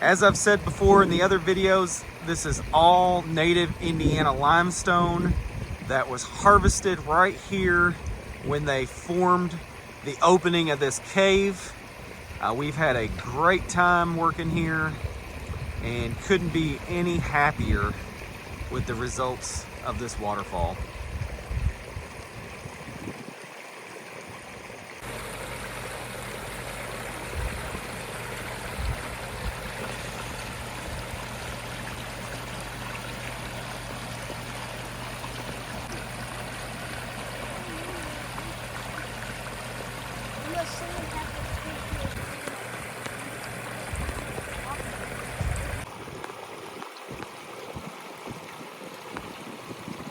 As I've said before in the other videos, this is all native Indiana limestone that was harvested right here when they formed the opening of this cave. We've had a great time working here and couldn't be any happier with the results of this waterfall. Yes, sir.